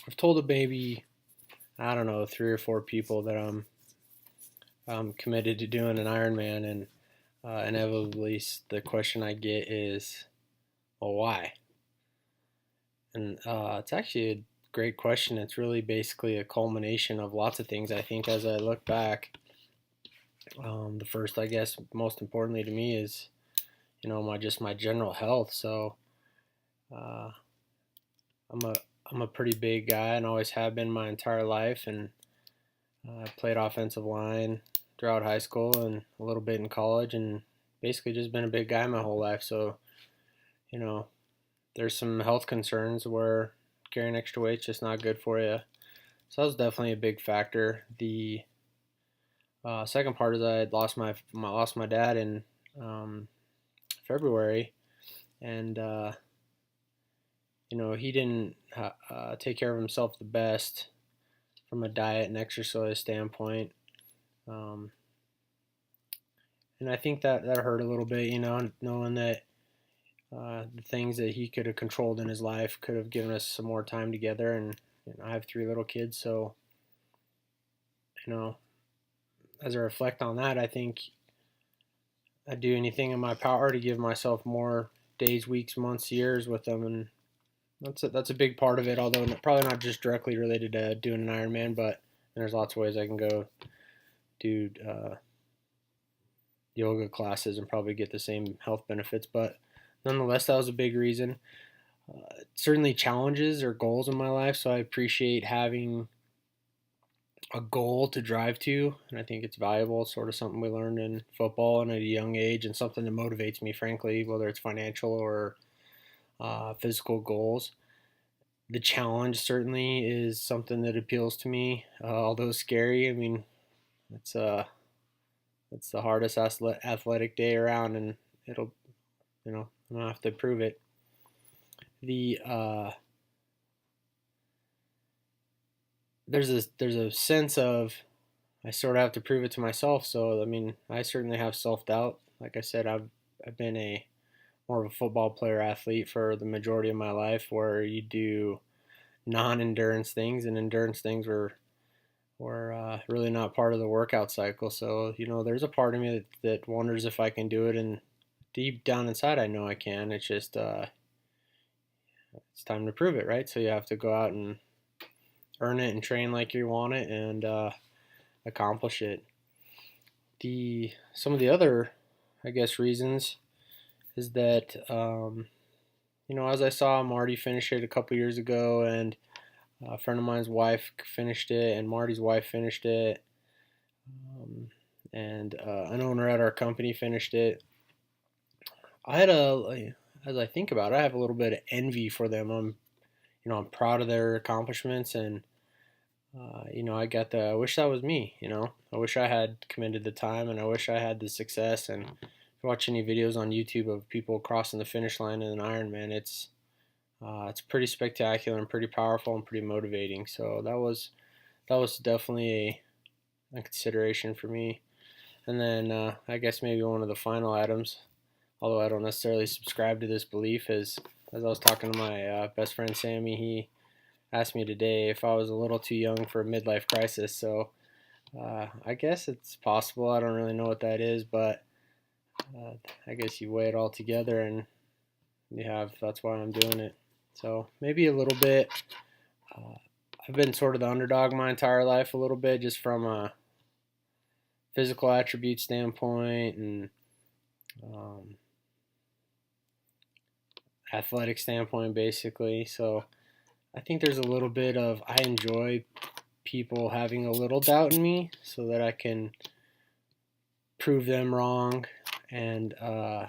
I've told maybe, I don't know, 3 or 4 people that I'm committed to doing an Ironman, and inevitably the question I get is, well, why? And it's actually a great question. It's really basically a culmination of lots of things. I think as I look back, the first, I guess, most importantly to me is, my general health. So uh, I'm a I'm a pretty big guy and always have been my entire life, and I played offensive line throughout high school and a little bit in college, and basically just been a big guy my whole life. So you know, there's some health concerns where carrying extra weight's just not good for you. So that was definitely a big factor. The second part is I had lost my dad in um, February, and he didn't take care of himself the best from a diet and exercise standpoint. Um, and I think that hurt a little bit, knowing that the things that he could have controlled in his life could have given us some more time together. And I have 3 little kids, so you know, as I reflect on that, I think I'd do anything in my power to give myself more days, weeks, months, years with them, and that's a big part of it. Although probably not just directly related to doing an Ironman, but there's lots of ways I can go do yoga classes and probably get the same health benefits. But nonetheless, that was a big reason. Certainly challenges or goals in my life, so I appreciate having a goal to drive to, and I think it's valuable. It's sort of something we learned in football and at a young age, and something that motivates me, frankly, whether it's financial or physical goals. The challenge certainly is something that appeals to me, although scary. I mean, it's it's the hardest athletic day around, and it'll, I'm gonna have to prove it. The there's a sense of I sort of have to prove it to myself. So I mean, I certainly have self doubt. Like I said, I've been a more of a football player athlete for the majority of my life, where you do non-endurance things, and endurance things were really not part of the workout cycle. So there's a part of me that wonders if I can do it, and deep down inside, I know I can. It's just it's time to prove it, right? So you have to go out and earn it and train like you want it, and accomplish it. The Some of the other, I guess, reasons is that as I saw Marty finish it a couple years ago, and a friend of mine's wife finished it, and Marty's wife finished it, um, and an owner at our company finished it. I had as I think about it, I have a little bit of envy for them. I'm proud of their accomplishments, and I wish that was me. I wish I had committed the time, and I wish I had the success. And if you watch any videos on YouTube of people crossing the finish line in an Ironman, it's pretty spectacular and pretty powerful and pretty motivating. So that was definitely a consideration for me. And then I guess maybe one of the final items, although I don't necessarily subscribe to this belief, is as I was talking to my best friend Sammy, he asked me today if I was a little too young for a midlife crisis. So I guess it's possible. I don't really know what that is, but I guess you weigh it all together, and that's why I'm doing it. So maybe a little bit. Uh, I've been sort of the underdog my entire life, a little bit, just from a physical attribute standpoint and um, athletic standpoint, basically. So I think there's a little bit of I enjoy people having a little doubt in me, so that I can prove them wrong, and I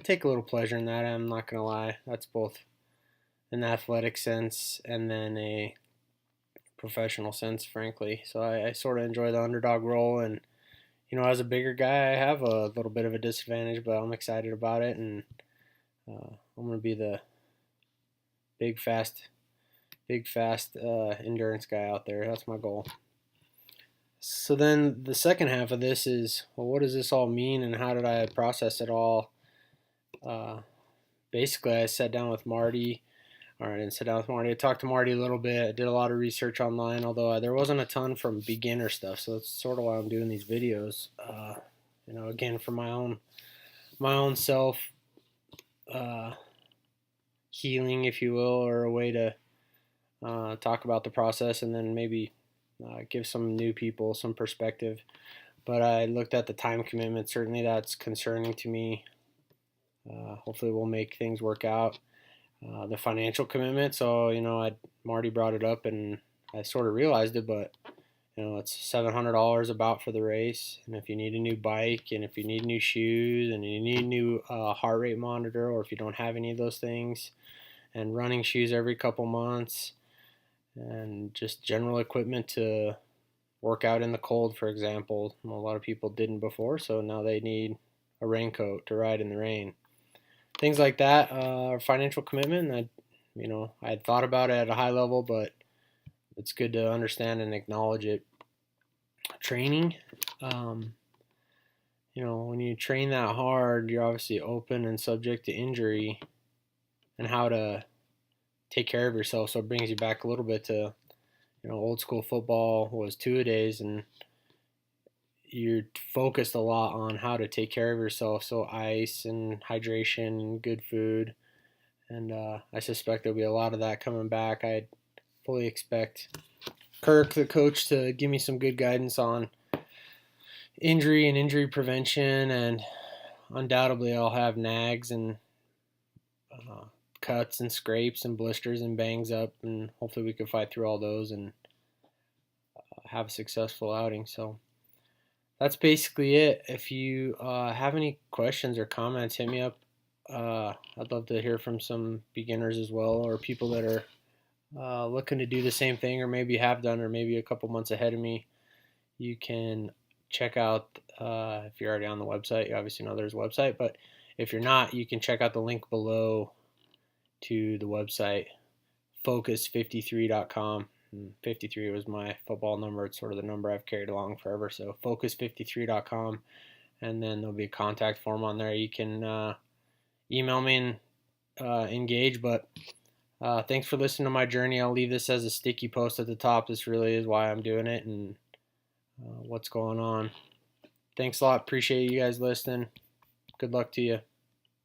take a little pleasure in that. I'm not gonna lie. That's both an athletic sense and then a professional sense, frankly. So I sort of enjoy the underdog role, and as a bigger guy, I have a little bit of a disadvantage, but I'm excited about it, and I'm gonna be the big fast, endurance guy out there. That's my goal. So then the second half of this is, well, what does this all mean, and how did I process it all? Uh, Basically, I sat down with Marty. All right, I didn't sit down with Marty. I talked to Marty a little bit. I did a lot of research online, although there wasn't a ton from beginner stuff. So that's sort of why I'm doing these videos. Again, for my own self uh, healing, if you will, or a way to talk about the process, and then maybe give some new people some perspective. But I looked at the time commitment. Certainly, that's concerning to me. Hopefully, we'll make things work out. The financial commitment. So Marty brought it up, and I sort of realized it, but it's $700 about for the race, and if you need a new bike, and if you need new shoes, and you need a new heart rate monitor, or if you don't have any of those things, and running shoes every couple months, and just general equipment to work out in the cold, for example. A lot of people didn't before, so now they need a raincoat to ride in the rain. Things like that are financial commitment. I had thought about it at a high level, but it's good to understand and acknowledge it. Training, when you train that hard, you're obviously open and subject to injury, and how to take care of yourself. So it brings you back a little bit to, old school football was two-a-days, and you're focused a lot on how to take care of yourself. So ice and hydration and good food. And I suspect there'll be a lot of that coming back. I fully expect Kirk, the coach, to give me some good guidance on injury and injury prevention. And undoubtedly I'll have nags and cuts and scrapes and blisters and bangs up. And hopefully we can fight through all those and have a successful outing. So that's basically it. If you have any questions or comments, hit me up. I'd love to hear from some beginners as well, or people that are looking to do the same thing, or maybe have done, or maybe a couple months ahead of me. You can check out, if you're already on the website, you obviously know there's a website, but if you're not, you can check out the link below to the website, focus53.com. 53 was my football number. It's sort of the number I've carried along forever. So focus53.com, and then there'll be a contact form on there. You can email me and engage. But thanks for listening to my journey. I'll leave this as a sticky post at the top. This really is why I'm doing it and what's going on. Thanks a lot. Appreciate you guys listening. Good luck to you.